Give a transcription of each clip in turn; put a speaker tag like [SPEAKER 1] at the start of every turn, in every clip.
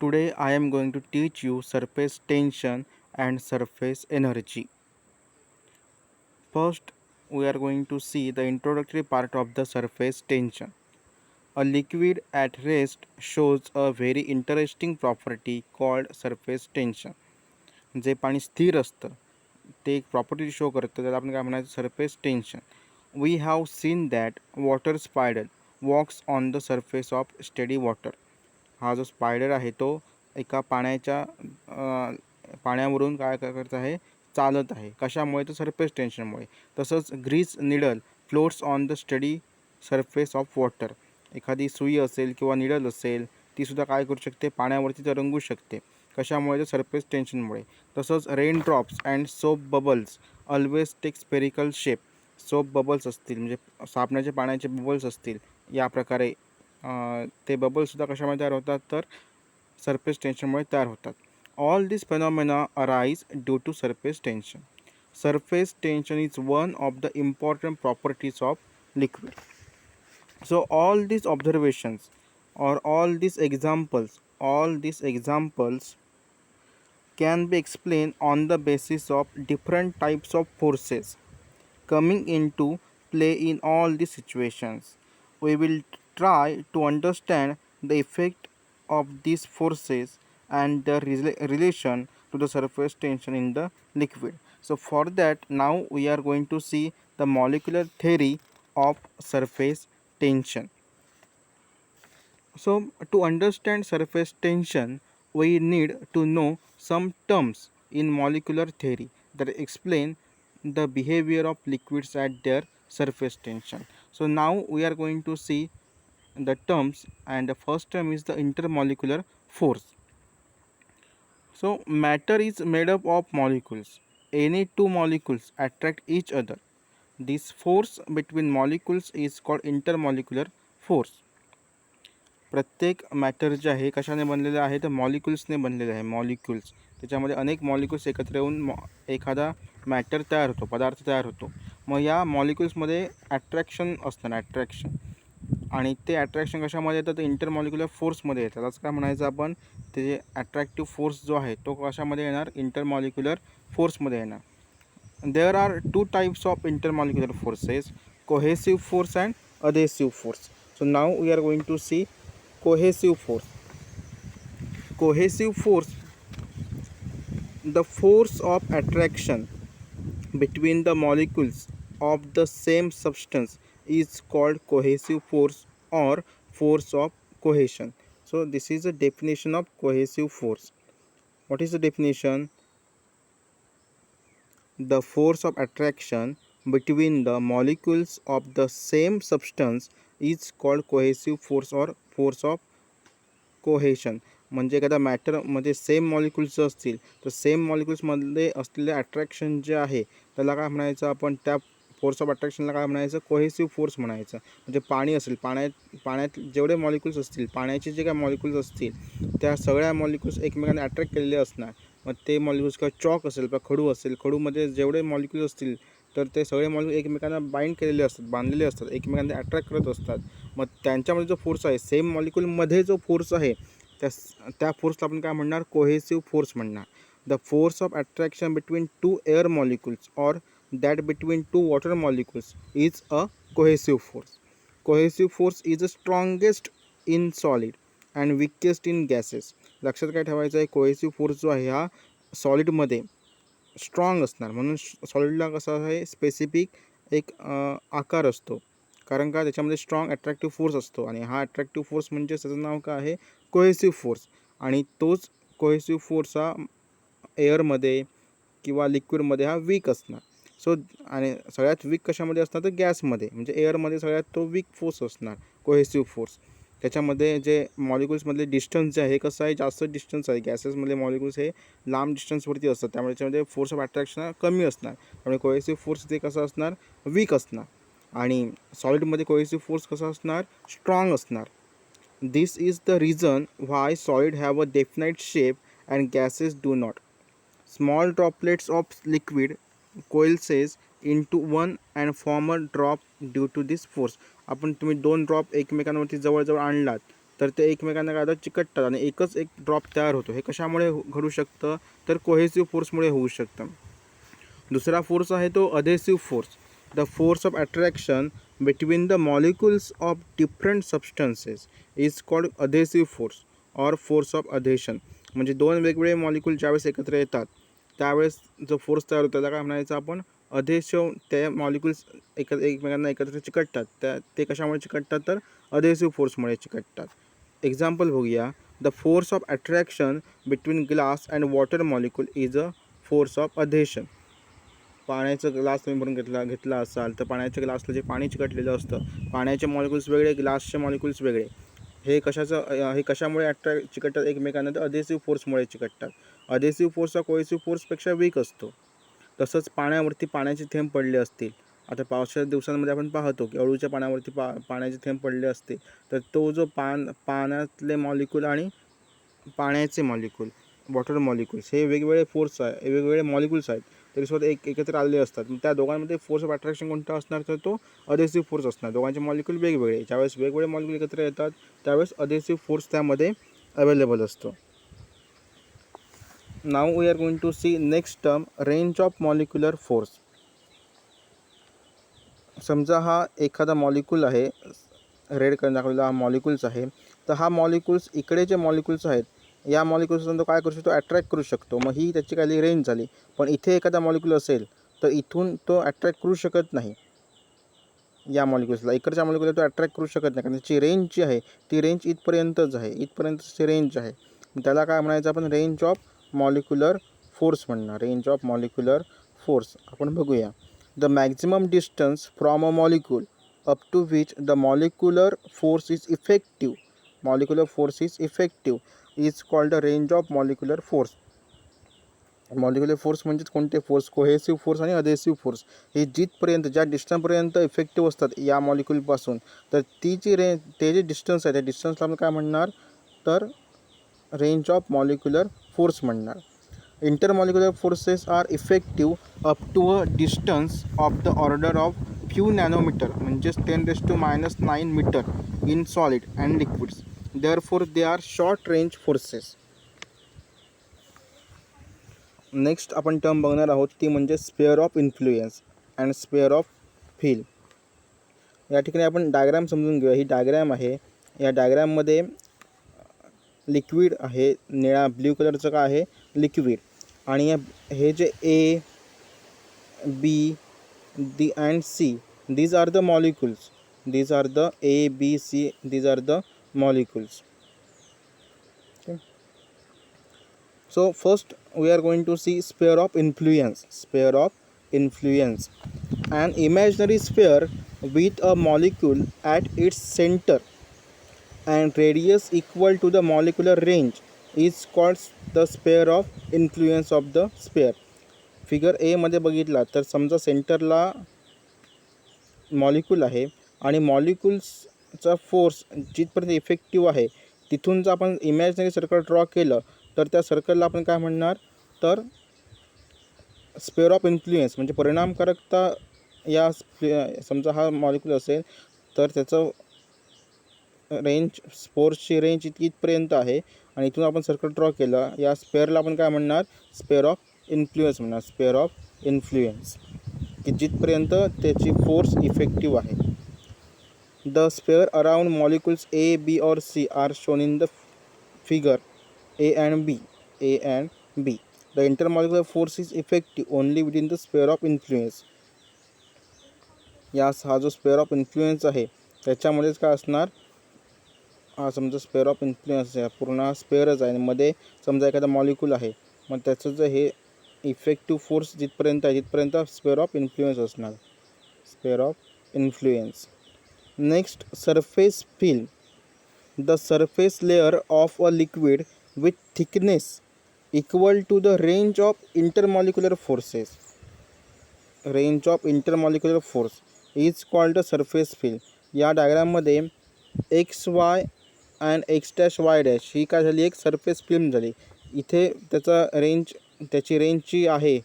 [SPEAKER 1] Today I am going to teach you surface tension and surface energy. First, we are going to see the introductory part of the surface tension. A liquid at rest shows a very interesting property called surface tension. जे पाणी स्थिर असतं ते एक property show करतं त्याला आपण काय म्हणायचं surface tension. We have seen that water spider walks on the surface of steady water. हा जो स्पायडर आहे तो एका पाण्यावरून काय करत आहे चालत आहे. कशामुळे तर सरफेस टेन्शनमुळे. तसंच grease needle floats on the steady surface of water. एखादी सुई असेल किंवा निडल असेल तीसुद्धा काय करू शकते पाण्यावरती तरंगू शकते. कशामुळे तर सरफेस टेन्शनमुळे. तसंच raindrops and soap bubbles always take spherical shape. Soap bubbles असतील म्हणजे साबणाचे पाण्याचे बबल्स असतील या प्रकारे ते बबल्ससुद्धा कशामुळे तयार होतात तर सरफेस टेन्शनमुळे तयार होतात. All this phenomena arise due to surface tension. Surface tension is one of the important properties of liquid. So all these observations or all these examples can be explained on the basis of different types of forces coming into play in all these situations. We will try to understand the effect of these forces and their relation to the surface tension in the liquid. So for that now we are going to see the molecular theory of surface tension. So to understand surface tension, we need to know some terms in molecular theory that explain the behavior of liquids at their surface tension. So now we are going to see the terms, and the first term is the intermolecular force. So matter is made up of molecules. Any two molecules attract each other. This force between molecules is called intermolecular force. प्रत्येक matter जे आहे कशाने बनलेलं आहे तर मॉलिक्युल्सने बनलेलं आहे. Molecules त्याच्यामध्ये अनेक मॉलिक्युल्स एकत्र येऊन एखादा मॅटर तयार होतो, पदार्थ तयार होतो. मग या मॉलिक्युल्समध्ये ॲट्रॅक्शन असतं ना, ॲट्रॅक्शन, आणि ते ॲट्रॅक्शन कशामध्ये येतं तर इंटरमॉलिक्युलर फोर्समध्ये येतं. त्यालाच काय म्हणायचं आपण, ते ॲट्रॅक्टिव्ह फोर्स जो आहे तो कशामध्ये येणार इंटरमॉलिक्युलर फोर्समध्ये येणार. There are two types of intermolecular forces, cohesive force and adhesive force. So now we are going to see cohesive force. Cohesive force, the force of attraction between the molecules of the same substance is called cohesive force or force of cohesion. So this is a definition of cohesive force. What is the definition? The force of attraction between the molecules of the same substance is called cohesive force or force of cohesion. म्हणजे एखाद्या मॅटरमध्ये same molecules असतील तर same मॉलिक्युल्समध्ये असलेले attraction जे आहे त्याला काय म्हणायचं आपण, त्या फोर्स ऑफ अट्रॅक्शनला काय म्हणायचं कोहेसिव्ह फोर्स म्हणायचं. म्हणजे पाणी असेल, पाण्यात जेवढे मॉलिक्युल्स असतील, पाण्याचे जे काय मॉलिक्युल्स असतील त्या सगळ्या मॉलिक्युल्स एकमेकांना अट्रॅक्ट केलेले असणार. मग ते मॉलिक्युल्स किंवा चॉक असेल किंवा खडू असेल, खडूमध्ये जेवढे मॉलिक्युल्स असतील तर ते सगळे मॉलिक्युल एकमेकांना बाइंड केलेले असतात, बांधलेले असतात, एकमेकांना अट्रॅक्ट करत असतात. मग त्यांच्यामध्ये जो फोर्स आहे, सेम मॉलिक्युलमध्ये जो फोर्स आहे त्या फोर्सला आपण काय म्हणणार कोहेसिव्ह फोर्स म्हणणार. The force of attraction between two air molecules or that between two water molecules is a cohesive force. Cohesive force is a strongest in solid and weakest in gases. लक्षात काय ठेवायचं आहे, cohesive force जो आहे हा सॉलिडमध्ये strong असणार. म्हणून सॉलिडला कसा आहे स्पेसिफिक एक आकार असतो, कारण का त्याच्यामध्ये स्ट्रॉंग अट्रॅक्टिव्ह फोर्स असतो. आणि हा अट्रॅक्टिव्ह फोर्स म्हणजे त्याचं नाव काय आहे कोहेसिव्ह फोर्स. आणि तोच कोहेसिव्ह फोर्स हा एअरमध्ये किंवा लिक्विडमध्ये हा वीक असणार. सो आणि सगळ्यात वीक कशामध्ये असणार तर गॅसमध्ये, म्हणजे एअरमध्ये सगळ्यात तो वीक फोर्स असणार कोहेसिव्ह फोर्स. त्याच्यामध्ये जे मॉलिक्युल्समधले डिस्टन्स जे आहे कसं आहे जास्त डिस्टन्स आहे. गॅसेसमधले मॉलिक्युल्स हे लांब डिस्टन्सवरती असतात, त्यामुळे त्याच्यामध्ये फोर्स ऑफ अट्रॅक्शन कमी असणार. त्यामुळे कोहेसिव्ह फोर्स ते कसं असणार वीक असणार. आणि सॉलिडमध्ये कोहेसिव्ह फोर्स कसा असणार स्ट्रॉंग असणार. This is the reason why solid have a definite shape and gases do not. Small droplets of liquid coalesces into one and form a drop due to this force. तुम्ही दोन drop एकमेकांवरती जवळजवळ आणलात तर ते एकमेकांना काय होतं, चिकटतात आणि एकच एक ड्रॉप तयार होतो. हे कशामुळे घडू शकतं, तर कोहेसिव्ह फोर्समुळे होऊ शकतं. दुसरा फोर्स आहे तो adhesive force. The force of attraction between the molecules of different substances is called adhesive force or force of adhesion. म्हणजे दोन वेगवेगळे मॉलिक्यूल ज्यावेळेस एकत्र येतात त्यावेळेस जो फोर्स तयार होतो त्याला काय म्हणायचं आपण, अधेसिव्ह. त्या मॉलिक्युल्स एकमेकांना एकत्र चिकटतात, ते कशामुळे चिकटतात, तर अधेसिव्ह फोर्समुळे चिकटतात. एक्झाम्पल बघूया. The force of attraction between glass and water molecule is a force of adhesion. पाण्याचा ग्लास तुम्ही भरून घेतला असाल तर पाण्याच्या ग्लासला जे पाणी चिकटलेलं असतं, पाण्याचे मॉलिक्युल्स वेगळे, ग्लासचे मॉलिक्युल्स वेगळे. हे कशामुळे चिकटतात एकमेकांना, तर अधेसिव्ह फोर्समुळे चिकटतात. अधेसिव्ह फोर्स हा कोहेसिव्ह फोर्सपेक्षा वीक असतो. तसंच पाण्यावरती पाण्याचे थेंब पडले असतील, आता पावसाळ्याच्या दिवसांमध्ये आपण पाहतो की अळूच्या पाण्यावरती पाण्याचे थेंब पडले असते, तर तो जो पाण्यातले मॉलिक्यूल आणि पाण्याचे मॉलिक्यूल, वॉटर मॉलिक्युल्स, हे वेगवेगळे फोर्स आहे, वेगवेगळे मॉलिक्युल्स आहेत, तरीसुद्धा एकत्र आलेले असतात. त्या दोघांमध्ये फोर्स ऑफ अट्रॅक्शन कोणता असणार, तर तो अधेसिव्ह फोर्स असणार. दोघांचे मॉलिक्यूल वेगवेगळे, ज्यावेळेस वेगवेगळे मॉलिक्यूल एकत्र येतात त्यावेळेस अधेसिव्ह फोर्स त्यामध्ये अवेलेबल असतो. Now we are going to see next term, range of molecular force. समजा हा एखादा मॉलिक्यूल आहे, रेड कलर दाखवलेला हा मॉलिक्यूल्स आहे, तर हा मॉलिक्यूल्स इकडे जे मॉलिक्यूल्स आहेत या मॉलिक्यूल्सला तो काय करू शकतो, अट्रॅक्ट करू शकतो. मग ही त्याची काही रेंज झाली. पण इथे एखादा मॉलिक्यूल असेल तर इथून तो अट्रॅक्ट करू शकत नाही या मॉलिक्यूल्सला, इकडच्या मॉलिक्यूलला तो अट्रॅक्ट करू शकत नाही, कारण त्याची रेंज जी आहे ती रेंज इथपर्यंतच आहे, इथपर्यंतची रेंज आहे. त्याला काय म्हणायचं आपण, रेंज ऑफ मॉलिक्युलर फोर्स म्हणणार, रेंज ऑफ मॉलिक्युलर फोर्स. आपण बघूया. The maximum distance from a molecule up to which the molecular force is effective is called the range of molecular force. Molecular force म्हणजेच कोणते force, cohesive force आणि adhesive force. हे जिथपर्यंत ज्या डिस्टन्सपर्यंत effective असतात या मॉलिक्यूलपासून, तर ती जी ते जे डिस्टन्स आहे त्या डिस्टन्सला आपण काय म्हणणार, तर रेंज ऑफ मॉलिक्युलर फोर्स म्हणणार. Intermolecular forces are effective up to a distance of the order of few nanometer, म्हणजेच 10⁻⁹ metre in solid and liquids. Therefore they are short range forces. Next आपण term बघणार आहोत ती म्हणजे spare of influence and spare of feel. या ठिकाणी आपण diagram समजून घेऊया. ही डायग्राम आहे. या डायग्राममध्ये लिक्विड आहे, निळा ब्ल्यू कलरचं का आहे, लिक्विड. आणि हे जे A B D and C, these are the molecules, these are the A, B, C, these are the molecules. Okay. So first we are going to see sphere of influence. Sphere of influence, an imaginary sphere with a molecule at its center and radius equal to the molecular range is called the sphere of influence of the sphere. Figure A मध्ये बघितला तर समजा सेंटरला molecule आहे आणि मॉलिक्यूल्सचा force जिथपर्यंत effective आहे तिथून जर आपण इमॅजिनरी सर्कल ड्रॉ केलं तर त्या सर्कलला आपण काय म्हणणार, तर स्पेअर ऑफ इन्फ्लुएन्स म्हणजे परिणामकारकता. या समजा हा मॉलिक्यूल असेल तर त्याचं रेंज, फोर्सची रेंज इथपर्यंत आहे आणि इथून आपण सर्कल ड्रॉ केलं, या स्पेअरला आपण काय म्हणणार, स्पेअर ऑफ इन्फ्लुएन्स म्हणणार, स्पेअर ऑफ इन्फ्लुएन्स, की जिथपर्यंत त्याची फोर्स इफेक्टिव्ह आहे. The sphere around molecules A B और C are shown in the figure A and B. The intermolecular force is effective only within the sphere of influence. हा जो spare of influence आहे त्याच्यामध्येच काय असणार, हा समजा स्पेअर ऑफ इन्फ्लुएन्स आहे, पूर्ण स्पेअरच आहे, मध्ये समजा एखादा मॉलिक्यूल आहे, मग त्याचं जे हे इफेक्टिव्ह फोर्स जिथपर्यंत आहे तिथपर्यंत स्पेअर ऑफ इन्फ्लुएन्स असणार, sphere of influence. Next, surface film. The surface layer of a liquid with thickness equal to the range of intermolecular forces. Range of intermolecular force is called the surface film. या डायग्राममध्ये X Y and x', ही काय झाली, एक surface film झाली. इथे त्याची रेंजची आहे,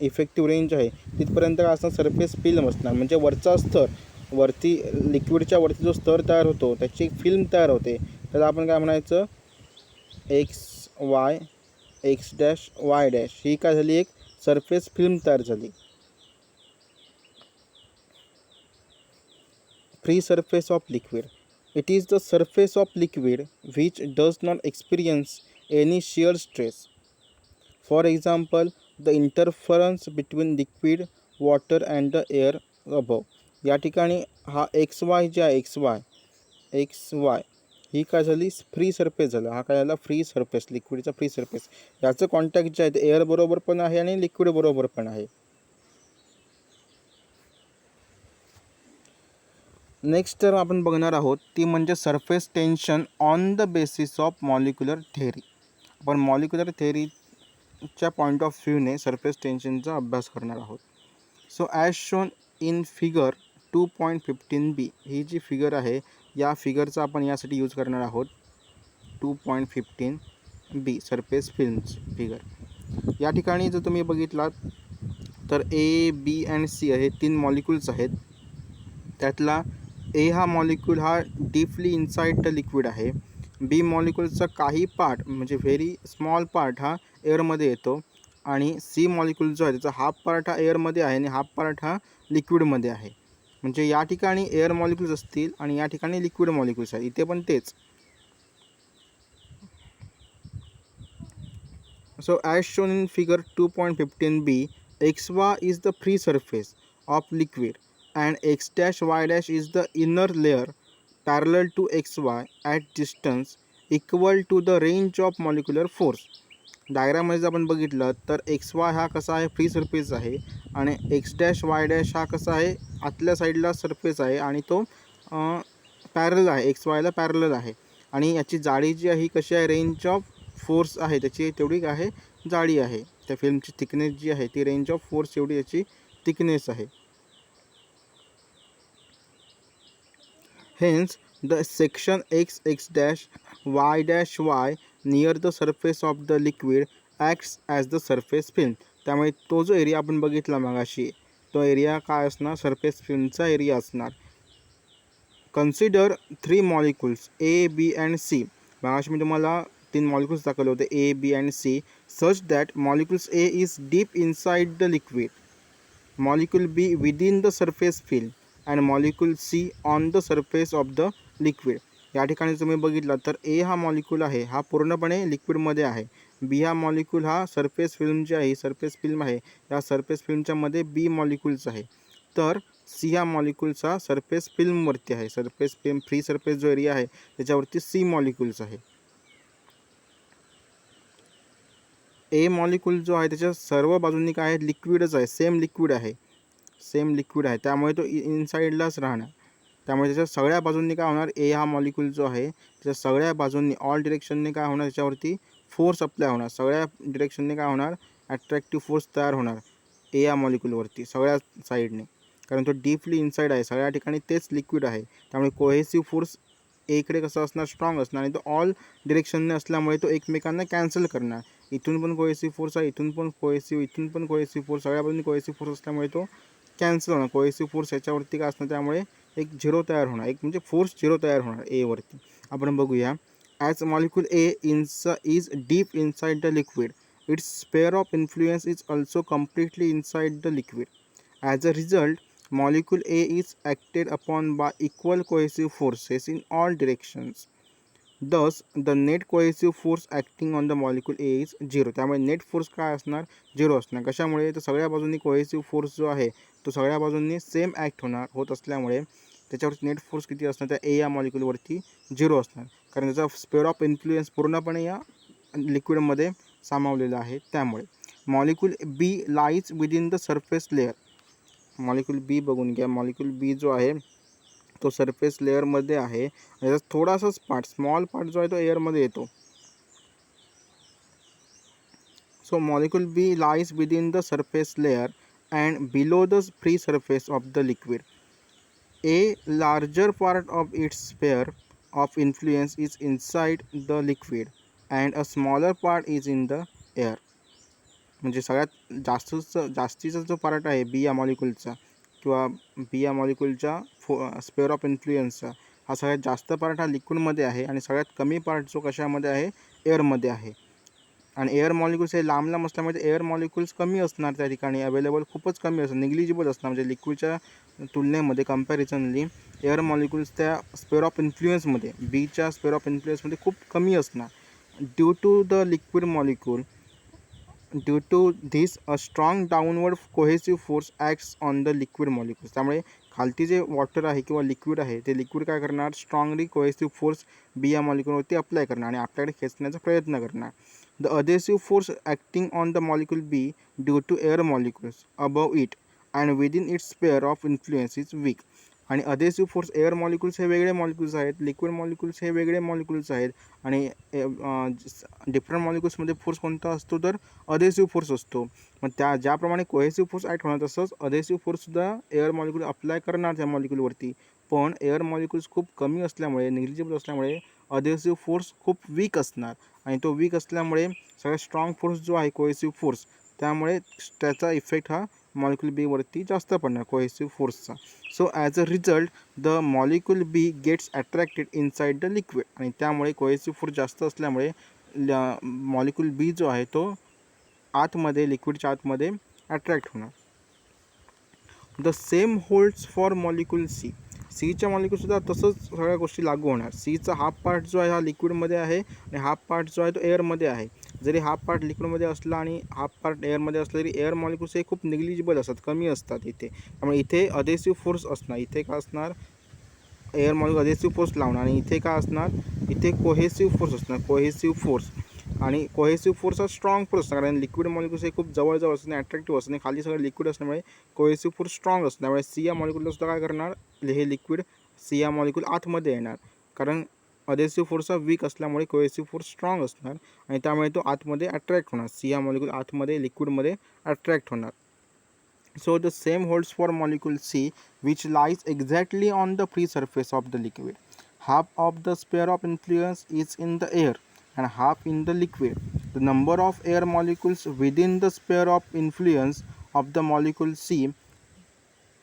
[SPEAKER 1] इफेक्टिव्ह रेंज आहे तिथपर्यंत काय असणार, सरफेस फिल्म असणार. म्हणजे वरचा स्तर, वरती लिक्विडच्या वरती जो स्तर तयार होतो त्याची एक फिल्म तयार होते, त्याला आपण काय म्हणायचं, X Y X dash Y dash, ही काय झाली, एक सरफेस फिल्म तयार झाली. Free surface of liquid. It is the surface of liquid which does not experience any shear stress. For example, the interference between liquid water and the air above. या ठिकाणी हा x Y जे आहे, x Y ही काय झाली, free surface झाला. हा काय झाला, फ्री सरफेस, लिक्विडचा फ्री सरफेस. याचं कॉन्टॅक्ट जे आहे ते एअर बरोबर पण आहे आणि लिक्विड बरोबर पण आहे. नेक्स्ट तर आपण बघणार आहोत ती म्हणजे surface tension on the basis of molecular theory. आपण मॉलिक्युलर थेअरीच्या पॉईंट ऑफ व्ह्यूने सरफेस टेन्शनचा अभ्यास करणार आहोत. So as shown in figure 2.15b, ही जी फिगर आहे या फिगरचा आपण यासाठी यूज करणार आहोत 2.15b सरफेस फिल्म्स फिगर. या ठिकाणी जर तुम्ही बघितलात तर ए बी अँड सी हे 3 मॉलिक्युल्स आहेत. त्यातला ए हा मॉलिक्यूल हा डीपली इनसाइड द लिक्विड आहे. बी मॉलिक्यूलचा काही पार्ट म्हणजे व्हेरी स्मॉल पार्ट हा एअरमध्ये येतो आणि सी मॉलिक्यूल जो आहे त्याचा हाफ पार्ट हा एअरमध्ये आहे आणि हाफ पार्ट हा लिक्विडमध्ये आहे. म्हणजे या ठिकाणी एअर मॉलिक्यूल्स असतील आणि या ठिकाणी लिक्विड मॉलिक्यूल्स आहेत. इथे पण तेच. So as shown in figure 2.15b, XY is the free surface of liquid and X dash Y dash is the inner layer parallel to XY at distance equal to the range of molecular force. डायग्राममध्ये जर आपण बघितलं तर x Y हा कसा आहे, free surface आहे आणि एक्स डॅश वाय डॅश हा कसा आहे, आतल्या साईडला सरफेस आहे आणि तो पॅरल आहे, एक्स वायला पॅरल आहे आणि याची जाडी जी आहे ही कशी आहे, रेंज ऑफ फोर्स आहे त्याची तेवढी आहे जाडी आहे. त्या फिल्मची थिकनेस जी आहे ती रेंज ऑफ फोर्स एवढी याची थिकनेस आहे. Hence, the section x x dash y dash y near the surface of the liquid acts as the surface film. त्यामुळे तो जो एरिया आपण बघितला मगाशी तो एरिया काय असणार, सरफेस फिल्मचा एरिया असणार. Consider 3 molecules A B and C. मगाशी मी तुम्हाला 3 मॉलिक्युल्स दाखवले होते A B and C. Such that molecules A is deep inside the liquid, molecule B within the surface film and molecule C on the surface of the liquid. या ठिकाणी तुम्ही बघितला तर ए हा मॉलिक्यूल आहे हा पूर्णपणे लिक्विडमध्ये आहे. बी हा मॉलिक्यूल हा सरफेस फिल्म जी आहे सरफेस फिल्म आहे, या सरफेस फिल्मच्या मध्ये बी मॉलिक्यूल्स आहे. तर सी हा मॉलिक्यूल्सचा सरफेस फिल्मवरती आहे. सरफेस फिल्म फ्री सरफेस जो एरिया आहे त्याच्यावरती सी मॉलिक्यूल्स आहे. ए मॉलिक्यूल जो आहे त्याच्या सर्व बाजूंनी काय आहे, लिक्विडच आहे, सेम लिक्विड आहे, त्यामुळे तो इनसाइडलाच राहणार. त्यामुळे त्याच्या सगळ्या बाजूंनी काय होणार, ए हा मॉलिक्यूल जो आहे त्याच्या सगळ्या बाजूंनी ऑल डिरेक्शनने काय होणार, त्याच्यावरती फोर्स अप्लाय होणार. सगळ्या डिरेक्शनने काय होणार, अट्रॅक्टिव्ह फोर्स तयार होणार ए या मॉलिक्यूलवरती सगळ्या साईडने, कारण तो डीपली इनसाइड आहे, सगळ्या ठिकाणी तेच लिक्विड आहे. त्यामुळे कोहेसिव्ह फोर्स एकडे कसं असणार, स्ट्रॉंग असणार आणि तो ऑल डिरेक्शनने असल्यामुळे तो एकमेकांना कॅन्सल करणार. इथून पण कोहेसिव्ह फोर्स आहे, इथून पण कोहेसिव्ह फोर्स, सगळ्या बाजूंनी कोहेसिव्ह फोर्स असल्यामुळे तो कॅन्सल होणार. कोहेसिव्ह फोर्स याच्यावरती काय असणार, त्यामुळे एक झिरो तयार होणार, एक म्हणजे फोर्स झिरो तयार होणार एवरती. आपण बघूया. As molecule A is deep inside the liquid, it's sphere of influence is also completely inside the liquid. As a result molecule A is acted upon by equal cohesive forces in all directions. Thus, the net cohesive force acting on the molecule A is 0. त्यामुळे net force काय असणार, 0 असणार. कशामुळे, तर सगळ्या बाजूंनी cohesive force जो आहे तो सगळ्या बाजूंनी सेम ॲक्ट होत असल्यामुळे त्याच्यावरती नेट फोर्स किती असणार, त्या ए या मॉलिक्यूलवरती 0 असणार, कारण त्याचा स्पेअर ऑफ इन्फ्लुएन्स पूर्णपणे या लिक्विडमध्ये सामावलेला आहे. त्यामुळे molecule B lies within the surface layer. Molecule B बघून घ्या. मॉलिक्यूल बी जो आहे तो सरफेस लेअरमध्ये आहे. त्याचा थोडासाच पार्ट, स्मॉल पार्ट जो आहे तो एअरमध्ये येतो. So molecule B lies within the surface layer and below the free surface of the liquid. A larger part of its sphere of influence is inside the liquid and a smaller part is in the air. म्हणजे सगळ्यात जास्तीचा जो part आहे बी या मॉलिक्यूलचा किंवा बी या मॉलिक्यूलच्या spare of इन्फ्लुएन्सचा हा सगळ्यात जास्त पार्ट हा लिक्विडमध्ये आहे आणि सगळ्यात कमी पार्ट जो कशामध्ये आहे, एअरमध्ये आहे. आणि एअर मॉलिक्युल्स हे लांब लांब असल्यामुळे एअर मॉलिक्युल्स कमी असणार त्या ठिकाणी, अवेलेबल खूपच कमी असणार, निग्लिजिबल असणार. म्हणजे लिक्विडच्या तुलनेमध्ये कम्पॅरिझनली एअर मॉलिक्युल्स त्या स्पेअर ऑफ इन्फ्लुएन्समध्ये, बीच्या स्पेअर ऑफ इन्फ्लुएन्समध्ये खूप कमी असणार. Due to the liquid molecule due to this a strong downward cohesive force acts on the liquid molecules. त्यामुळे खालती जे वॉटर आहे किंवा लिक्विड आहे ते लिक्विड काय करणार, स्ट्रॉंगली कोहेसिव्ह फोर्स बी या मॉलिक्यूलवरती अप्लाय करणार आणि आपल्याकडे खेचण्याचा प्रयत्न करणार. The adhesive force acting on the molecule B due to air molecules above it and within its sphere of influence is weak. आणि अधेसिव्ह फोर्स, एअर मॉलिक्युल्स हे वेगळे मॉलिक्युल्स आहेत, लिक्विड मॉलिक्युल्स हे वेगळे मॉलिक्युल्स आहेत. आणि डिफरंट मॉलिक्युल्समध्ये फोर्स कोणता असतो, तर अधेसिव्ह फोर्स असतो. मग ज्याप्रमाणे कोहेसिव्ह फोर्स ॲक्ट होणार तसंच अधेसिव्ह फोर्ससुद्धा एअर मॉलिक्यूल अप्लाय करणार त्या मॉलिक्यूलवरती. पण एअर मॉलिक्युल्स खूप कमी असल्यामुळे, निग्लिजिबल असल्यामुळे अधेसिव्ह फोर्स खूप वीक असणार. आणि तो वीक असल्यामुळे सगळ्यात स्ट्रॉंग फोर्स जो आहे कोहेसिव्ह फोर्स, त्यामुळे त्याचा इफेक्ट हा मॉलिक्यूल बी वरती जास्त पडणार कोहेसिव्ह फोर्सचा. So as a result the molecule B gets attracted inside the liquid. आणि त्यामुळे कोहेसिव्ह फोर्स जास्त असल्यामुळे मॉलिक्यूल बी जो आहे तो आतमध्ये, लिक्विडच्या आतमध्ये अट्रॅक्ट होणार. The same holds for molecule C. सीच्या मॉलिक्यूलसुद्धा तसंच सगळ्या गोष्टी लागू होणार. सीचा हाफ पार्ट जो आहे हा लिक्विडमध्ये आहे आणि हाफ पार्ट जो आहे तो एअरमध्ये आहे. जरी हाफ पार्ट लिक्विडमध्ये असला आणि हाफ पार्ट एअरमध्ये असला तरी एअर मॉलिक्यूल्स हे खूप निग्लिजिबल असतात, कमी असतात इथे. त्यामुळे इथे अधेसिव्ह फोर्स असणार. इथे काय असणार, एअर मॉलिक्यूल अधेसिव्ह फोर्स लावणार. आणि इथे काय असणार, इथे कोहेसिव्ह फोर्स असणार, कोहेसिव्ह फोर्स. आणि कोहेसिव्ह फोर्स हा स्ट्रॉंग फोर्स असणार, कारण लिक्विड मॉलिक्युल्स हे खूप जवळजवळ असणे, अट्रॅक्टिव्ह असणे, खाली सगळं लिक्विड असल्यामुळे कोहेसिव्ह फोर्स स्ट्रॉंग असतो. त्यामुळे सी या मॉलिक्युलला सुद्धा काय करणार, हे लिक्विड सी या मॉलिक्यूल आतमध्ये येणार, कारण अधेसिव्ह फोर्स हा वीक असल्यामुळे कोहेसिव्ह फोर्स स्ट्रॉंग असणार आणि त्यामुळे तो आतमध्ये अट्रॅक्ट होणार. सी या मॉलिक्यूल आतमध्ये लिक्विडमध्ये अट्रॅक्ट होणार. So the same holds for molecule C, which lies exactly on the free surface of the liquid. Half of the sphere of influence is in the air and half in the liquid. The number of air molecules within the sphere of influence of the molecule C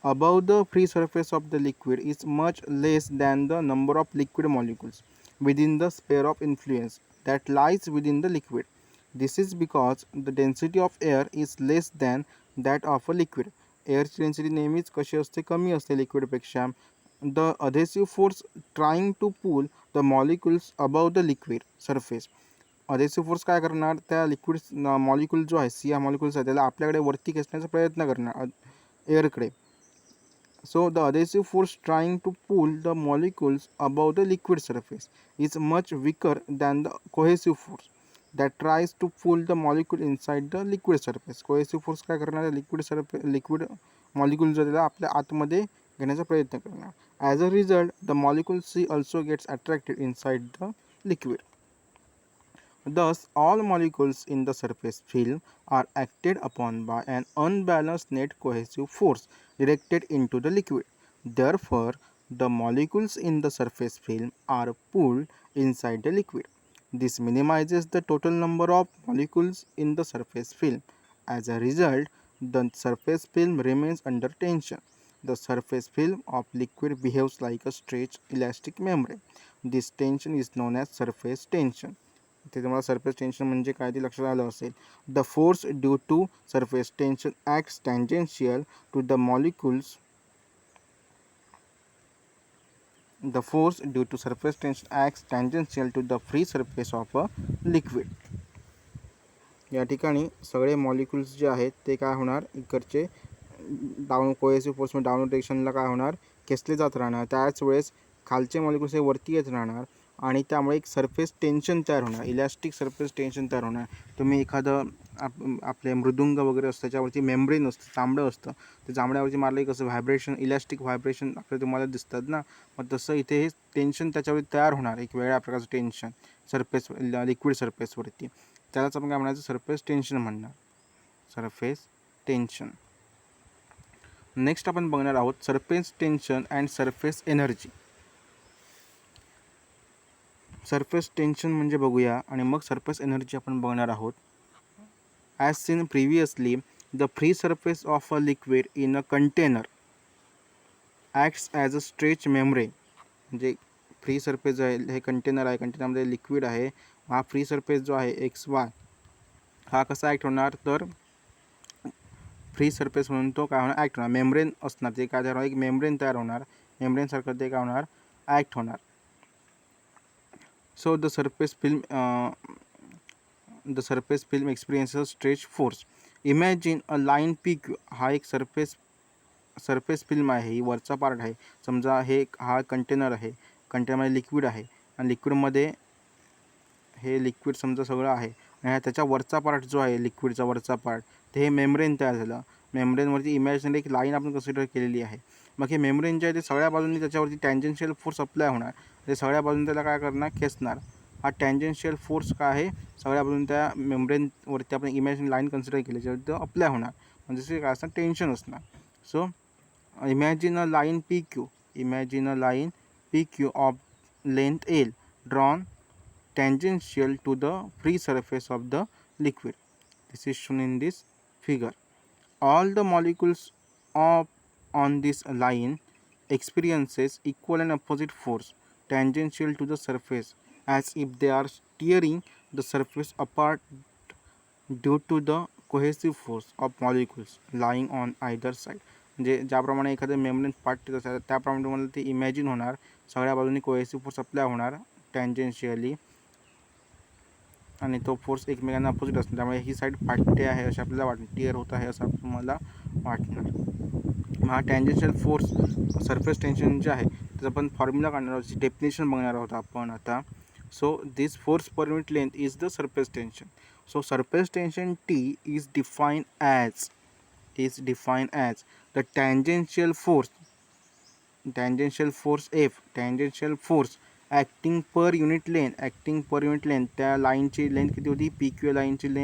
[SPEAKER 1] above the free surface of the liquid is much less than the number of liquid molecules within the sphere of influence that lies within the liquid. This is because the density of air is less than that of a liquid. एअरची density नेहमीच कशी असते, कमी असते लिक्विडपेक्षा. The adhesive force trying to pull the molecules above the liquid surface. Adhesive force काय करणार, त्या लिक्विड मॉलिक्यूल जो आहे, सी या मॉलिक्युल्स आहे, त्याला आपल्याकडे वरती खेचण्याचा प्रयत्न करणार एअरकडे. So the adhesive force trying to pull the molecules above the liquid surface is much weaker than the cohesive force that tries to pull the molecule inside the liquid surface. Cohesive force काय करणार, liquid molecule जो त्याला आपल्या आतमध्ये घेण्याचा प्रयत्न करणार. As a result, the molecule C also gets attracted inside the liquid. Thus, all molecules in the surface film are acted upon by an unbalanced net cohesive force directed into the liquid. Therefore, the molecules in the surface film are pulled inside the liquid. This minimizes the total number of molecules in the surface film. As a result, the surface film remains under tension. The surface film of liquid behaves like a stretched elastic membrane. This tension is known as surface tension. इथे तुम्हाला surface tension म्हणजे काय ते लक्षात आलं असेल. The force due to surface tension acts tangential to the molecules. The force due to surface tension acts tangential to the free surface of a liquid. या ठिकाणी सगळे मॉलिक्युल्स जे आहेत ते काय होणार, इकडचे डाऊन कोहेसिव्ह फोर्समध्ये डाऊन डिरेक्शनला काय होणार, खेचले जात राहणार. त्याच वेळेस खालचे मॉलिक्युल्स हे वरती येत राहणार आणि त्यामुळे एक सरफेस टेन्शन तयार होणार, इलॅस्टिक सरफेस टेन्शन तयार होणार. तुम्ही एखादं आपले मृदुंग वगैरे असतं त्याच्यावरती मेम्ब्रेन असतं, चामडं असतं, ते चामड्यावरती मारलं कसं व्हायब्रेशन, इलॅस्टिक व्हायब्रेशन आपल्याला तुम्हाला दिसतात ना, मग तसं इथे हे टेन्शन त्याच्यावरती तयार होणार, एक वेगळ्या प्रकारचं टेन्शन सरफेस, लिक्विड सरफेसवरती. त्यालाच आपण काय म्हणायचं, सरफेस टेन्शन म्हणणार, सरफेस टेन्शन. नेक्स्ट आपण बघणार आहोत surface tension and surface energy. Surface tension म्हणजे बघूया आणि मग सरफेस एनर्जी आपण बघणार आहोत. As seen previously, the free surface of a liquid in a container acts as a stretch membrane. म्हणजे फ्री सरफेस आहे, हे कंटेनर आहे, कंटेनरमध्ये लिक्विड आहे. हा फ्री सरफेस जो आहे XY हा कसा ॲक्ट होणार, तर फ्री सरफेस म्हणून तो काय होणार, ॲक्ट होणार. मेम्ब्रेन असणार, ते काय तयार होणार, एक मेम्ब्रेन तयार होणार. मेम्ब्रेनसारखं ते काय होणार, ॲक्ट होणार. So the surface film experiences stretch force. Imagine a line PQ. हा एक सरफेस फिल्म आहे, ही वरचा पार्ट आहे. समजा हा कंटेनर आहे, कंटेनरमध्ये लिक्विड आहे आणि लिक्विडमध्ये हे लिक्विड समजा सगळं आहे आणि त्याच्या वरचा पार्ट जो आहे, लिक्विडचा वरचा पार्ट, ते हे मेम्ब्रेन तयार झालं. मेम्ब्रेनवरती इमॅजिनरी एक लाईन आपण कन्सिडर केलेली आहे. मग हे मेम्ब्रेन जे आहे ते सगळ्या बाजूंनी त्याच्यावरती टँजेन्शियल फोर्स अप्लाय होणार. ते सगळ्या बाजून त्याला काय करणार, खेचणार. हा टँजेन्शियल फोर्स काय आहे, सगळ्या बाजून त्या मेम्ब्रेनवरती आपण इमॅजिन लाईन कन्सिडर केली त्याच्यावरती अप्लाय होणार. म्हणजे जसे काय असणार, टेन्शन असणार. So imagine a line PQ. Imagine a line PQ of length L drawn tangential to the free surface of the liquid. This is shown in this figure. All the molecules on this line experiences equal and opposite force tangential to the surface, as if they are tearing the surface apart due to the cohesive force of molecules lying on either side. म्हणजे ज्याप्रमाणे एखादं membrane फाटत असेल त्याप्रमाणे तुम्हाला ते imagine होणार, सगळ्या बाजूंनी कोहेसिव्ह फोर्स अप्लाय होणार टँजेन्शियली आणि तो फोर्स एकमेकांना अपोजिट असतो. त्यामुळे ही साईड फाटते आहे असे आपल्याला वाटणार, टिअर होत आहे असं तुम्हाला वाटणार. हा टँजेन्शियल फोर्स सरफेस टेन्शन जे आहे त्याचा आपण फॉर्म्युला काढणार आहोत, डेफिनेशन बघणार आहोत आपण आता. So this force per unit length is the surface tension. So surface tension T is defined as the tangential force F, tangential force acting per unit length. त्या लाईनची लेंथ किती होती, PQ लाईनची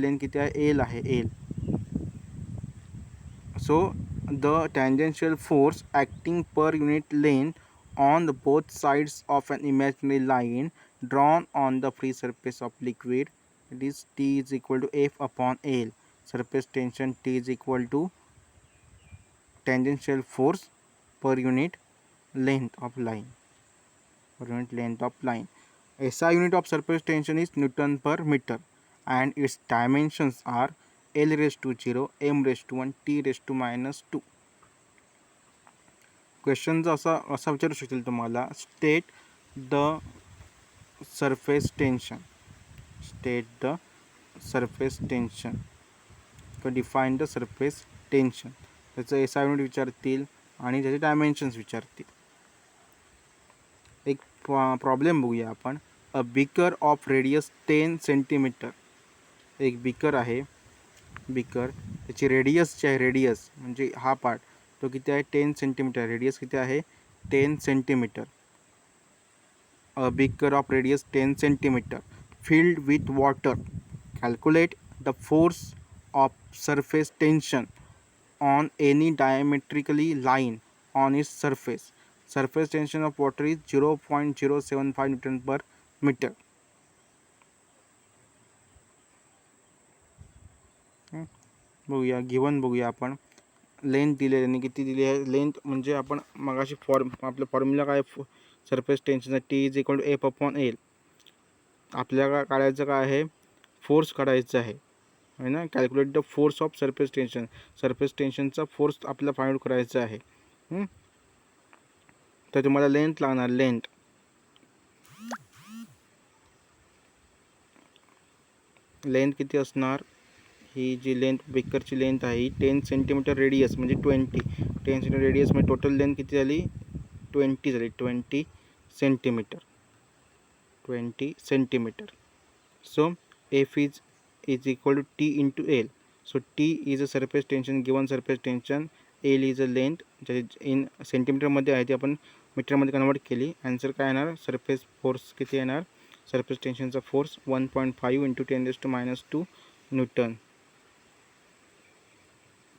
[SPEAKER 1] लेंथ किती आहे, L आहे, L. So the tangential force acting per unit length on the both sides of an imaginary line drawn on the free surface of liquid, it is T is equal to F upon L. Surface tension T is equal to tangential force per unit length of line. SI unit of surface tension is Newton per meter and its dimensions are L raised to 0, M raised to 1, T raised to -2. Question असा विचारू शकतील तुम्हाला, state the surface tension किंवा define the surface tension. त्याचं SI unit विचारतील आणि त्याचे dimensions विचारतील. एक प्रॉब्लेम बघूया आपण. अ बिकर ऑफ रेडियस 10 सेंटीमीटर. एक बिकर आहे, त्याची रेडियस जी आहे, रेडियस म्हणजे हा पार्ट तो किती आहे, 10 सेंटीमीटर. रेडियस किती आहे, 10 centimetre. A beaker of radius 10 centimetre filled with water. Calculate the force of surface tension on any diametrically line on its surface. Surface tension of water is 0.075 Newton per meter. बघूया, given बघूया आपण. Length दिली आहे, किती दिली आहे length, म्हणजे आपण मगाशी आपला फॉर्म्युला काय, सरफेस टेन्शनचा T is equal to F upon L. आपल्याला काढायचं काय आहे, फोर्स काढायचा आहे ना. Calculate the force of surface टेन्शनचा फोर्स आपल्याला फाइंड आउट करायचा आहे. तर तुम्हाला लेंथ लागणार. लेंथ किती असणार, ही जी लेंथ बेकरची लेंथ आहे ही 10 सेंटीमीटर. रेडियस म्हणजे 10 सेंटीमीटर रेडियस म्हणजे टोटल लेंथ किती झाली, 20 झाली. 20 centimetre. So F is equal to T into L. So T is a surface tension, given surface tension. L is a length, in सेंटीमीटरमध्ये आहे, ती आपण मीटरमध्ये कन्वर्ट केली. आन्सर काय येणार, सरफेस फोर्स किती येणार, सरफेस टेन्शनचा फोर्स 1.5 × 10⁻² न्यूटन.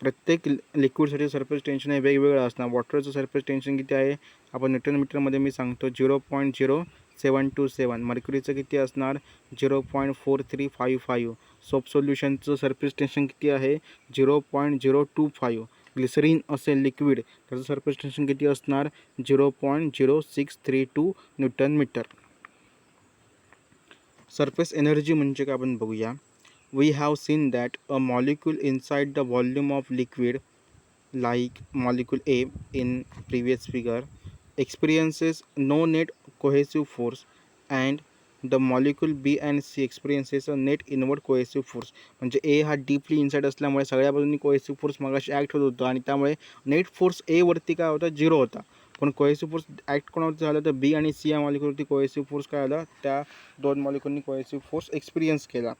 [SPEAKER 1] प्रत्येक लिक्विडसाठी सरफेस टेन्शन हे वेगवेगळं असणार. वॉटरचं सरफेस टेन्शन किती आहे, आपण न्यूटन मीटरमध्ये मी सांगतो 0.0727. मर्क्युरीचं किती असणार, 0.4355. सोप सोल्युशनचं सरफेस टेन्शन किती आहे, 0.025. ग्लिसरीन असेल लिक्विड, त्याचं सरफेस टेन्शन किती असणार? 0.0632 न्यूटन मीटर. सरफेस एनर्जी म्हणजे काय आपण बघूया. We have seen that a molecule inside the volume of liquid like molecule A in previous figure experiences no net cohesive force and the molecule B and C experiences a net inward cohesive force. म्हणजे A हा deeply inside असल्यामुळे सगळ्या बाजूंनी cohesive force मगाशी act होत होता आणि त्यामुळे नेट फोर्स A वरती काय होता? 0 होता. पण कोहेसिव्ह फोर्स ॲक्ट कोणावरती झाला तर B आणि C या मॉलिक्यूलवरती कोहेसिव्ह फोर्स काय आला? त्या दोन मॉलिक्यूलनी कोहेसिव्ह फोर्स एक्सपिरियन्स केला.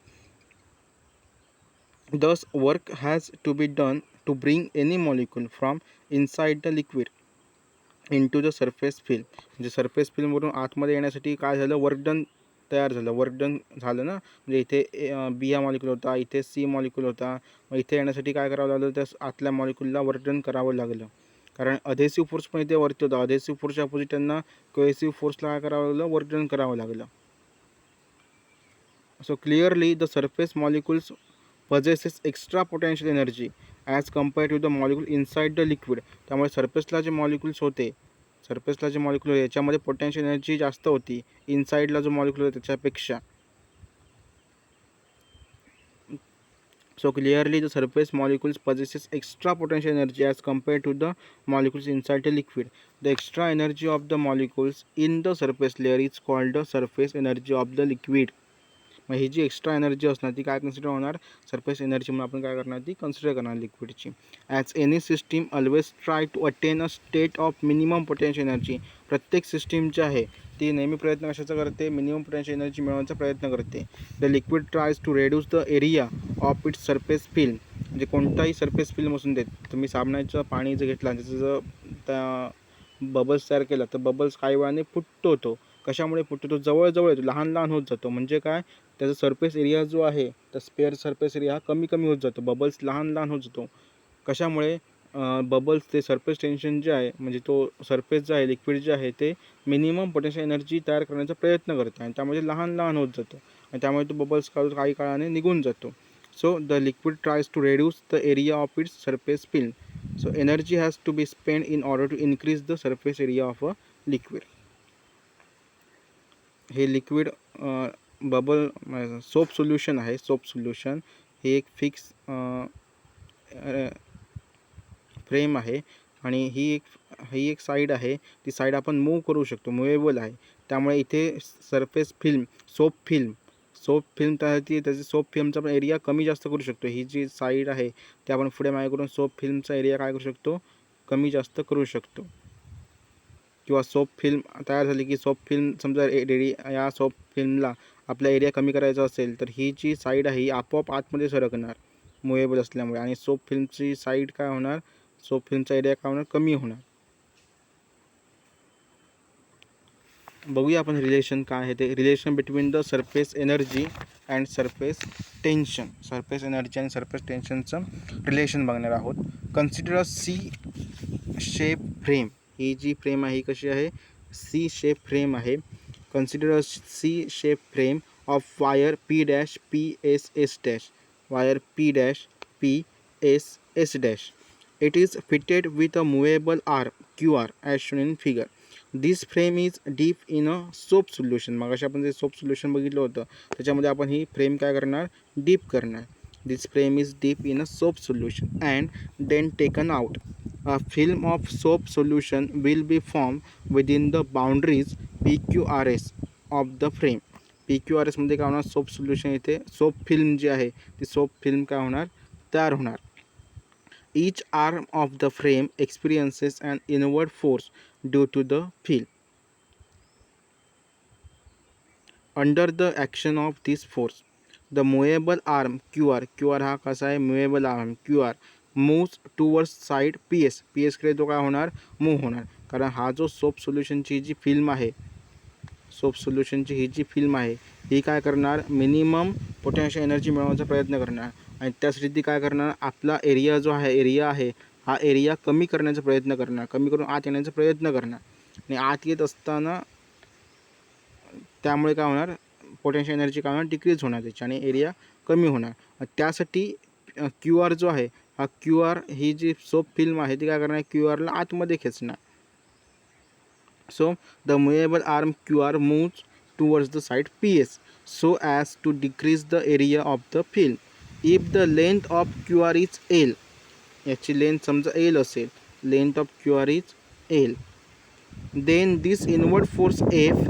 [SPEAKER 1] Thus, work has to be done to bring any molecule from inside the liquid into the surface film. म्हणजे सरफेस फिल्मवरून आतमध्ये येण्यासाठी काय झालं? वर्क डन तयार झालं. वर्क डन झालं ना. म्हणजे इथे बी हा मॉलिक्यूल होता, इथे सी मॉलिक्यूल होता. मग इथे येण्यासाठी काय करावं लागलं? त्या आतल्या मॉलिक्यूलला वर्क डन करावं लागलं. कारण अधेसिव्ह फोर्स पण इथे वरती होता. अधेसिव्ह फोर्सच्या अपोजिट त्यांना कोहेसिव्ह फोर्सला काय करावं लागलं? वर्क डन करावं लागलं. So clearly the surface molecules possesses extra potential energy as compared to the molecule inside the liquid. त्यामुळे सरफेसला जे मॉलिक्यूल्स होते, सरफेसला जे मॉलिक्यूल याच्यामध्ये पोटेन्शियल एनर्जी जास्त होती इनसाइडला जो मॉलिक्यूल होता त्याच्यापेक्षा. So clearly the surface molecules possesses extra potential energy as compared to the molecules inside the liquid. The extra energy of the molecules in the surface layer is called the surface energy of the liquid. मग ही जी extra energy असणार ती काय consider होणार? Surface energy म्हणून आपण काय करणार? ती कन्सिडर करणार लिक्विडची. As any system always try to attain a state of minimum potential energy. प्रत्येक सिस्टीम जी आहे ती नेहमी प्रयत्न कशाचा करते? मिनिमम पोटेन्शियल एनर्जी मिळवण्याचा प्रयत्न करते. The liquid tries to reduce the area of its surface film. म्हणजे कोणताही सरफेस फिल्म असून देत, तुम्ही साबणाचं पाणी जर घेतला त्याचं जर त्या बबल्स तयार केला तर बबल्स काही वेळाने फुटतो. तो कशामुळे फुटतो? तो जवळजवळ येतो, लहान लहान होत जातो. म्हणजे काय? त्याचा सरफेस एरिया जो आहे तर स्पेअर सरफेस एरिया हा कमी कमी होत जातो. बबल्स लहान लहान होत जातो. कशामुळे? बबल्स ते सरफेस टेन्शन जे आहे म्हणजे तो सरफेस जे आहे लिक्विड जे आहे ते मिनिमम पोटेन्शियल एनर्जी तयार करण्याचा प्रयत्न करतो आणि त्यामुळे लहान लहान होत जातो आणि त्यामुळे तो बबल्स काही काळाने निघून जातो. So the liquid tries to reduce the area of its surface film. So energy has to be spend in order to increase the surface area of a liquid. हे लिक्विड बबल सोप सोल्युशन आहे. Soap solution हे एक fix frame आहे आणि ही एक side आहे. ती side आपण मूव्ह करू शकतो, मुवेबल आहे. त्यामुळे इथे सरफेस फिल्म सोप फिल्म त्याची सोप फिल्मचा पण एरिया कमी जास्त करू शकतो. ही जी साईड आहे ते आपण पुढे मागे करून सोप फिल्मचा एरिया काय करू शकतो? कमी जास्त करू शकतो. किंवा सोप फिल्म तयार झाली की सोप फिल्म समजा या सोप फिल्मला आपला एरिया कमी करायचा असेल तर ही जी साईड आहे ही आपोआप आतमध्ये सरकणार मुवेबल असल्यामुळे आणि सोप फिल्मची साईड काय होणार? सोप फिल्मचा एरिया काय होणार? कमी होणार. बघूया आपण रिलेशन काय आहे ते. Relation between the surface energy and surface tension. Surface energy आणि सरफेस टेन्शनचं रिलेशन बघणार आहोत. Consider a C shape frame. ही जी फ्रेम आहे ही कशी आहे? सी शेप फ्रेम आहे. Consider a C shape frame of wire P dash PSS dash. Wire P dash PSS dash. It is fitted with a movable arm QR as shown in figure. This frame is deep in a soap solution. मगाशी आपण जे soap solution बघितलं होतं त्याच्यामध्ये आपण ही frame काय करणार? Deep करणार. This frame is deep in a soap solution and then taken out. A film of soap solution will be formed within the boundaries PQRS of the frame. PQRS मध्ये काय होणार? Soap solution. इथे soap film जी आहे ती soap film काय होणार? तयार होणार. Each arm of the frame experiences an inward force due to the film. Under the action of this force, the movable arm QR हा कसा आहे? movable arm QR moves towards side PS कडे तो काय होणार? मूव्ह होणार. कारण हा जो सोप सोल्युशनची जी फिल्म आहे, सोप सोल्युशनची ही जी फिल्म आहे ही काय करणार? मिनिमम पोटेन्शियल एनर्जी मिळवण्याचा प्रयत्न करणार आणि त्यासाठी ती काय करणार? आपला एरिया आहे हा एरिया कमी करण्याचा प्रयत्न करणार, कमी करून आत येण्याचा प्रयत्न करणार आणि आत येत असताना त्यामुळे काय होणार? पोटेन्शियल एनर्जी काय होणार? डिक्रीज होणार त्याची आणि एरिया कमी होणार. त्यासाठी QR जो आहे हा क्यू आर ही जी सोप फिल्म आहे ती काय करणार, क्यू आरला आतमध्ये खेचणार. So the movable arm Q R moves towards the side P S so as to decrease the area of the film. If the length of QR is L, याची length समजा L असेल, length of QR is L, then this inward force F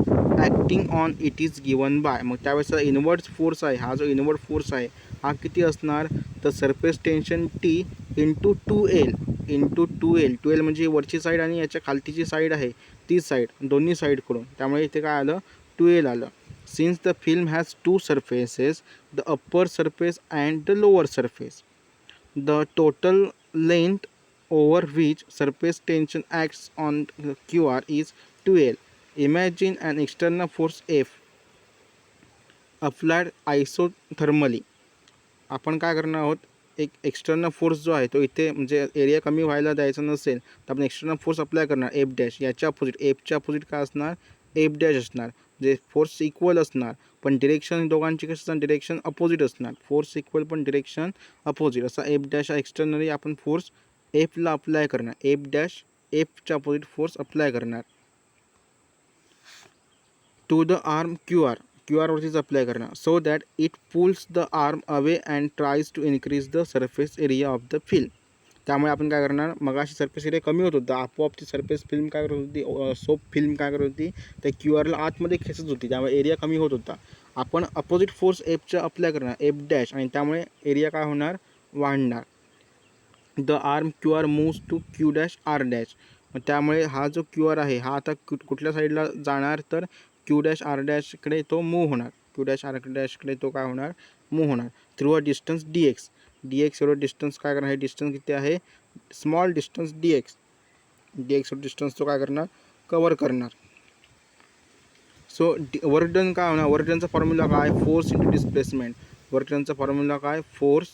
[SPEAKER 1] acting on it is given by, मग त्यावेळेस inward force आहे, हा जो inward force आहे हा किती असणार, तर surface tension T into 2L into 2L म्हणजे वरची साईड आणि याच्या खालतीची साईड आहे ती साईड, दोन्ही साईडकडून, त्यामुळे इथे काय आलं, 2L आलं. Since the film has two surfaces, the upper surface and the lower surface, the total length over which surface tension acts on QR is 2L. Imagine an external force F applied isothermally. आपण काय करणार आहोत, एक external force जो आहे तो इथे म्हणजे एरिया कमी व्हायला द्यायचा नसेल तर आपण एक्सटर्नल फोर्स अप्लाय करणार एफ डॅश, याच्या अपोजिट एफच्या अपोजिट काय असणार, एफ डॅश असणार, जे फोर्स इक्वल असणार पण डिरेक्शन दोघांची कसं असणार, डिरेक्शन अपोजिट असणार, फोर्स इक्वल पण डिरेक्शन अपोजिट, असा एफ डॅश एक्सटर्नली आपण फोर्स एफला अप्लाय करणार, एफ डॅश एफच्या अपोजिट फोर्स अप्लाय करणार to the arm Q R, Q आरवरतीच अप्लाय करणार, so that it pulls the arm away and tries to increase the surface area of the film. त्यामुळे आपण काय करणार, मगाशी सरफेस एरिया कमी होत होता, आपोआप ती सरफेस फिल्म काय करत होती, सोप फिल्म काय करत होती, त्या क्यू आरला आतमध्ये खेचत होती, त्यामुळे एरिया कमी होत होता. आपण अपोजिट फोर्स एफचा अप्लाय करणार, एफ डॅश, आणि त्यामुळे एरिया काय होणार, वाढणार. The arm Q R moves to Q dash R dash, त्यामुळे हा जो क्यू आर आहे हा आता कुठल्या साईडला जाणार, तर क्यू डॅश आर डॅशकडे तो मूव्ह होणार, क्यू डॅश आर डॅशकडे तो काय होणार, मूव्ह होणार through a distance D x. D X एवढं डिस्टन्स काय करणार, हे डिस्टन्स किती आहे, small distance D x, D x distance तो काय करणार, कवर करणार. सो वर्क डन काय होणार, वर्क डनचा फॉर्म्युला काय, फोर्स इंटू डिस्प्लेसमेंट, वर्क डनचा फॉर्म्युला काय, फोर्स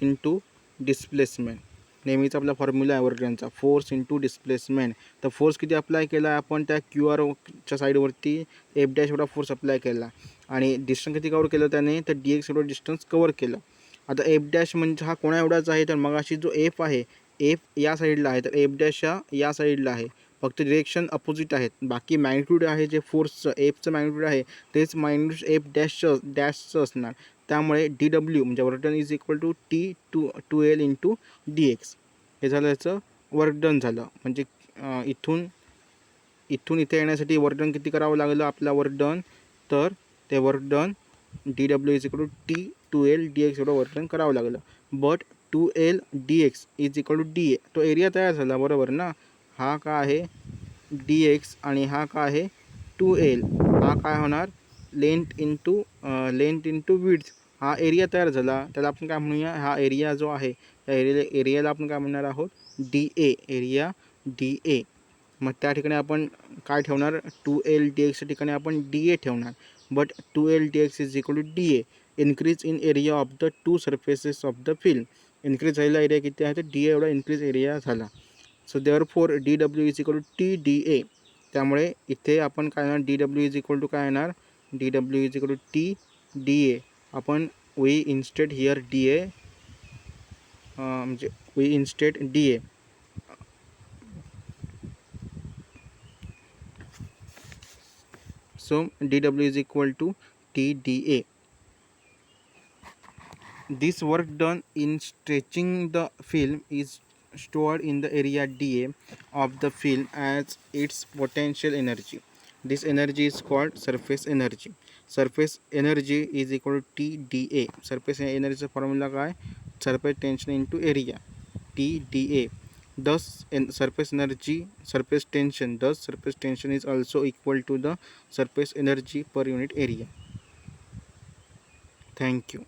[SPEAKER 1] इंटू डिस्प्लेसमेंट, नेहमीचा आपला फॉर्म्युला आहे वर्क डनचा, फोर्स इंटू डिस्प्लेसमेंट. तर फोर्स किती अप्लाय केला आहे आपण, त्या क्यू आरच्या साईडवरती एफ डॅश एवढा फोर्स अप्लाय केला, आणि डिस्टन्स किती कवर केलं त्याने, तर डी एक्स एवढं डिस्टन्स कवर केलं. आता एफ डॅश म्हणजे हा कोणा एवढाच आहे, तर मगाशी जो एफ आहे, एफ या साईडला आहे, तर एफ डॅश या साईडला आहे, फक्त डिरेक्शन अपोजिट आहेत, बाकी मॅग्निट्यूड आहे जे फोर्सचं एफचं मॅग्निट्यूड आहे तेच मायन्यूट एफ डॅशचं असणार. त्यामुळे डी डब्ल्यू म्हणजे work done is equal to T two L into D X, हे झालं याचं वर्क डन झालं. म्हणजे इथून इथे येण्यासाठी वर्क डन किती करावं लागलं आपला वर्क डन, तर ते work done D W is equal to T two L D X एवढं वर्क डन करावं लागलं. But 2L D X is equal to D A, तो एरिया तयार झाला बरोबर ना, हा काय आहे डी एक्स आणि हा काय आहे 2L, हा काय होणार लेंथ इंटू विड्थ, हा एरिया तयार झाला, त्याला आपण काय म्हणूया, हा एरिया जो आहे त्या एरियाला आपण काय म्हणणार आहोत, D A, area D A. मग त्या ठिकाणी आपण काय ठेवणार, 2L डी एक्सच्या ठिकाणी आपण डी ए ठेवणार. But 2L D X is equal to D A, increase in area of the two surfaces of the film, increase झालेला एरिया किती आहे, तर डी ए एवढा इन्क्रीज एरिया झाला. So therefore D W is equal to T D A, त्यामुळे इथे आपण काय येणार, D W is equal to काय येणार, D W is equal to T D A, आपण we instead here D A, म्हणजे we instead D A. So dW is equal to TdA. This work done in stretching the film is stored in the area dA of the film as its potential energy. This energy is called surface energy. Surface energy is equal to TdA. Surface energy formula काय, surface tension into area, TdA. Thus surface tension is also equal to the surface energy per unit area. Thank you.